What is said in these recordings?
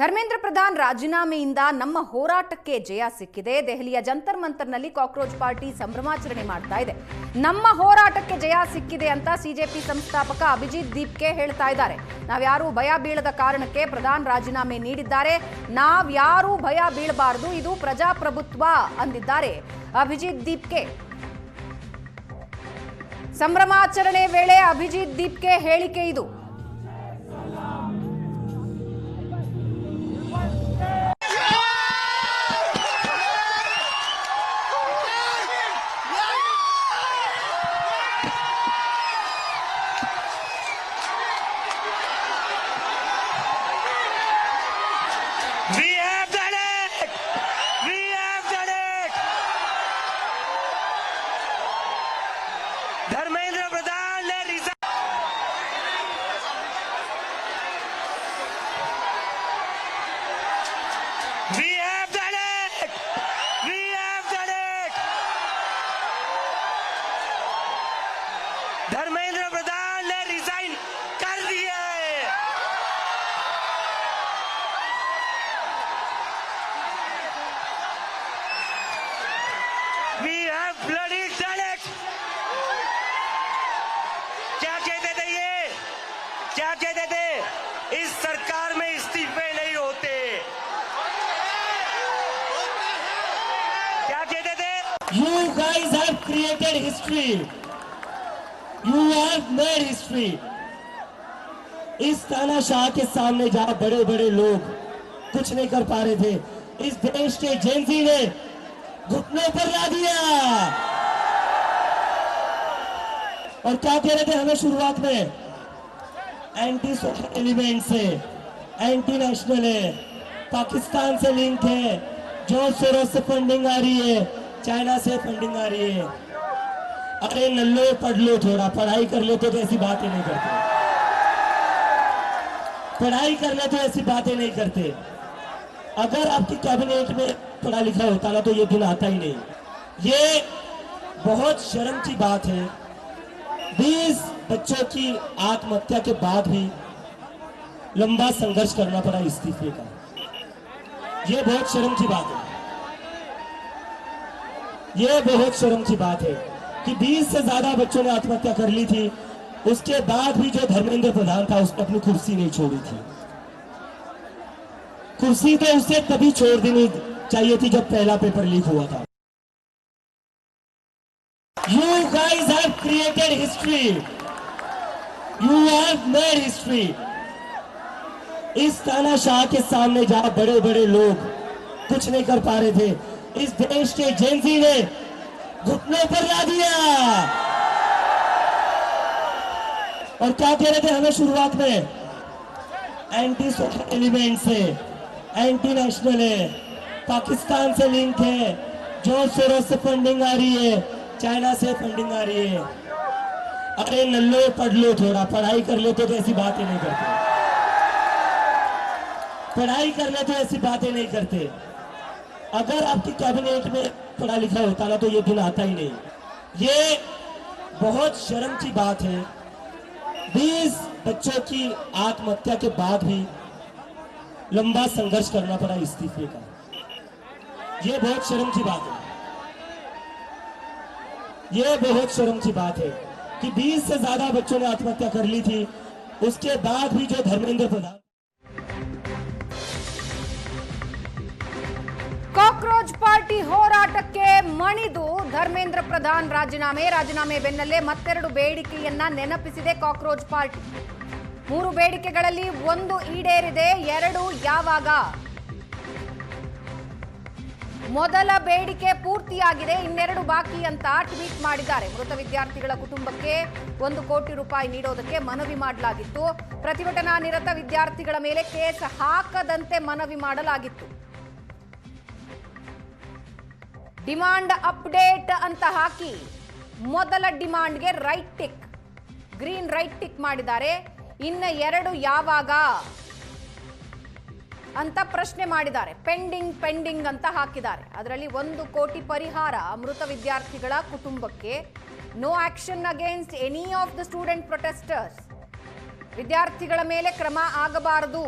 ಧರ್ಮೇಂದ್ರ ಪ್ರಧಾನ್ ರಾಜೀನಾಮೆಯಿಂದ ನಮ್ಮ ಹೋರಾಟಕ್ಕೆ ಜಯ ಸಿಕ್ಕಿದೆ. ದೆಹಲಿಯ ಜಂತರ್ ಮಂತರ್ನಲ್ಲಿ ಕಾಕ್ರೋಚ್ ಪಾರ್ಟಿ ಸಂಭ್ರಮಾಚರಣೆ ಮಾಡ್ತಾ ಇದೆ. ನಮ್ಮ ಹೋರಾಟಕ್ಕೆ ಜಯ ಸಿಕ್ಕಿದೆ ಅಂತ ಸಿಜೆಪಿ ಸಂಸ್ಥಾಪಕ ಅಭಿಜಿತ್ ದೀಪ್ಕೆ ಹೇಳ್ತಾ ಇದ್ದಾರೆ. ನಾವ್ಯಾರೂ ಭಯ ಬೀಳದ ಕಾರಣಕ್ಕೆ ಪ್ರಧಾನ್ ರಾಜೀನಾಮೆ ನೀಡಿದ್ದಾರೆ. ನಾವ್ಯಾರೂ ಭಯ ಬೀಳಬಾರದು, ಇದು ಪ್ರಜಾಪ್ರಭುತ್ವ ಅಂದಿದ್ದಾರೆ ಅಭಿಜಿತ್ ದೀಪ್ಕೆ. ಸಂಭ್ರಮಾಚರಣೆ ವೇಳೆ ಅಭಿಜಿತ್ ದೀಪ್ಕೆ ಹೇಳಿಕೆ ಇದು. धर्मेंद्र प्रधान ने We have done it! We have done it! Dharmendra Pradhan ने रिजाइन कर दिया है। We have bloody done it! क्या कहते थे ये? क्या कहते थे? इस सरकार में इस्तीफे नहीं होते। क्या कहते थे? You guys have created history. You have made history. इस तानाशाह के सामने जहां बड़े बड़े लोग कुछ नहीं कर पा रहे थे, इस देश के जेनजी ने घुटनों पर ला दिया। और क्या कह रहे थे हमें शुरुआत में? एंटी सोशल एलिमेंट से, एंटी नेशनल है, पाकिस्तान से लिंक है, जॉर्ज सोरोस से फंडिंग आ रही है, चाइना से फंडिंग आ रही है। अरे नल्लो पढ़ लो, थोड़ा पढ़ाई कर लो तो ऐसी बातें नहीं करते। पढ़ाई कर ले तो ऐसी बातें नहीं करते। अगर आपकी कैबिनेट में पढ़ा लिखा होता ना तो ये दिन आता ही नहीं। ये बहुत शर्म की बात है। 20 बच्चों की आत्महत्या के बाद भी लंबा संघर्ष करना पड़ा इस्तीफे का। ये बहुत शर्म की बात है। ये बहुत शर्म की बात है कि 20 से ज्यादा बच्चों ने आत्महत्या कर ली थी। उसके बाद भी जो धर्मेंद्र प्रधान था उसने अपनी कुर्सी नहीं छोड़ी थी। कुर्सी तो उसे तभी छोड़ देनी चाहिए थी जब पहला पेपर लीक हुआ था। You guys have created history. You have made history. इस तानाशाह के सामने जहां बड़े बड़े लोग कुछ नहीं कर पा रहे थे, इस देश के जेनजी ने घुटनों पर ला दिया। और क्या कह रहे थे हमें शुरुआत में? एंटी सोशल एलिमेंट से, एंटी नेशनल है, पाकिस्तान से लिंक है, जॉर्ज सोरोस से फंडिंग आ रही है, चाइना से फंडिंग आ रही है। अरे नल्लो पढ़ लो, थोड़ा पढ़ाई कर लो तो ऐसी बातें नहीं करते। पढ़ाई कर ले तो ऐसी बातें नहीं करते। अगर आपकी कैबिनेट में पढ़ा लिखा होता ना तो ये दिन आता ही नहीं। ये बहुत शर्म की बात है। 20 बच्चों की आत्महत्या के बाद भी लंबा संघर्ष करना पड़ा इस्तीफे का। ये बहुत शर्म की बात है। ये बहुत शर्म की बात है कि 20 से ज्यादा बच्चों ने आत्महत्या कर ली थी। उसके बाद भी जो धर्मेंद्र प्रधान ಕಾಕ್ರೋಚ್ ಪಾರ್ಟಿ ಹೋರಾಟಕ್ಕೆ ಮಣಿದು ಧರ್ಮೇಂದ್ರ ಪ್ರಧಾನ್ ರಾಜೀನಾಮೆ ಬೆನ್ನಲ್ಲೇ ಮತ್ತೆರಡು ಬೇಡಿಕೆಯನ್ನ ನೆನಪಿಸಿದೆ ಕಾಕ್ರೋಚ್ ಪಾರ್ಟಿ. 3 ಬೇಡಿಕೆಗಳಲ್ಲಿ 1 ಈಡೇರಿದೆ, 2 ಯಾವಾಗ? ಮೊದಲ ಬೇಡಿಕೆ ಪೂರ್ತಿಯಾಗಿದೆ, ಇನ್ನೆರಡು ಬಾಕಿ ಅಂತ ಟ್ವೀಟ್ ಮಾಡಿದ್ದಾರೆ. ಮೃತ ವಿದ್ಯಾರ್ಥಿಗಳ ಕುಟುಂಬಕ್ಕೆ 1 ಕೋಟಿ ರೂಪಾಯಿ ನೀಡೋದಕ್ಕೆ ಮನವಿ ಮಾಡಲಾಗಿತ್ತು. ಪ್ರತಿಭಟನಾ ನಿರತ ವಿದ್ಯಾರ್ಥಿಗಳ ಮೇಲೆ ಕೇಸ್ ಹಾಕದಂತೆ ಮನವಿ ಮಾಡಲಾಗಿತ್ತು. ಡಿಮಾಂಡ್ ಅಪ್ಡೇಟ್ ಅಂತ ಹಾಕಿ ಮೊದಲ ಡಿಮಾಂಡ್ಗೆ right tick, green right tick ಮಾಡಿದ್ದಾರೆ. ಇನ್ನು 2 ಯಾವಾಗ ಅಂತ ಪ್ರಶ್ನೆ ಮಾಡಿದ್ದಾರೆ. ಪೆಂಡಿಂಗ್ ಅಂತ ಹಾಕಿದ್ದಾರೆ. ಅದರಲ್ಲಿ 1 ಕೋಟಿ ಪರಿಹಾರ ಮೃತ ವಿದ್ಯಾರ್ಥಿಗಳ ಕುಟುಂಬಕ್ಕೆ, no action against any of the student protesters, ವಿದ್ಯಾರ್ಥಿಗಳ ಮೇಲೆ ಕ್ರಮ ಆಗಬಾರದು,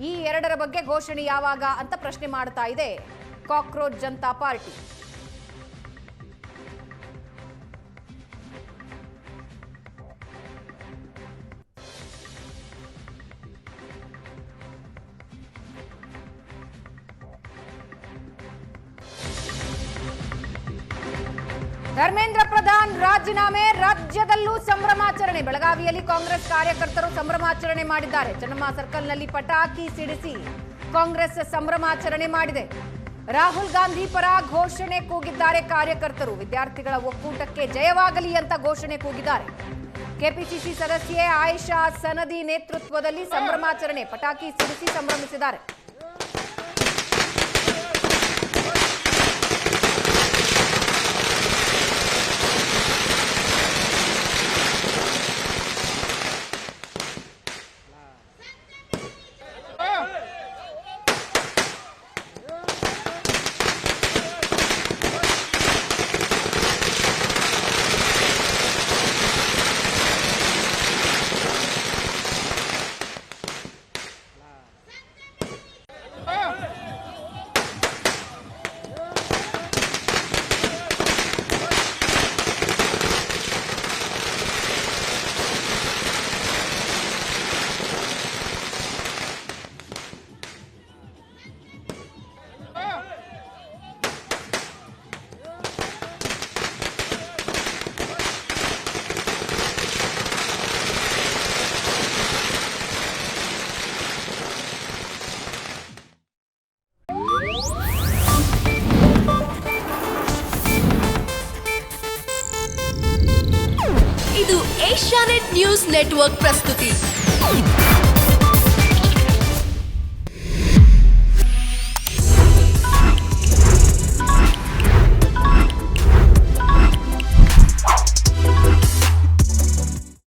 ಈ ಎರಡರ ಬಗ್ಗೆ ಘೋಷಣೆ ಯಾವಾಗ ಅಂತ ಪ್ರಶ್ನೆ ಮಾಡ್ತಾ ಇದೆ ಕಾಕ್ರೋಚ್ ಜನತಾ ಪಾರ್ಟಿ. ಧರ್ಮೇಂದ್ರ ಪ್ರಧಾನ್ ರಾಜೀನಾಮೆ, ರಾಜ್ಯದಲ್ಲೂ ಸಂಭ್ರಮಾಚರಣೆ. ಬೆಳಗಾವಿಯಲ್ಲಿ ಕಾಂಗ್ರೆಸ್ ಕಾರ್ಯಕರ್ತರು ಸಂಭ್ರಮಾಚರಣೆ ಮಾಡಿದ್ದಾರೆ. ಚೆನ್ನಮ್ಮ ಸರ್ಕಲ್ನಲ್ಲಿ ಪಟಾಕಿ ಸಿಡಿಸಿ ಕಾಂಗ್ರೆಸ್ ಸಂಭ್ರಮಾಚರಣೆ ಮಾಡಿದೆ. ರಾಹುಲ್ ಗಾಂಧಿ ಪರ ಘೋಷಣೆ ಕೂಗಿದ್ದಾರೆ ಕಾರ್ಯಕರ್ತರು. ವಿದ್ಯಾರ್ಥಿಗಳ ಒಕ್ಕೂಟಕ್ಕೆ ಜಯವಾಗಲಿ ಅಂತ ಘೋಷಣೆ ಕೂಗಿದ್ದಾರೆ. ಕೆಪಿಸಿಸಿ ಸದಸ್ಯೆ ಆಯಿಷಾ ಸನದಿ ನೇತೃತ್ವದಲ್ಲಿ ಸಂಭ್ರಮಾಚರಣೆ, ಪಟಾಕಿ ಸಿಡಿಸಿ ಸಂಭ್ರಮಿಸಿದ್ದಾರೆ. ಇದು ಏಷ್ಯಾನೆಟ್ ನ್ಯೂಸ್ ನೆಟ್ವರ್ಕ್ ಪ್ರಸ್ತುತಿ.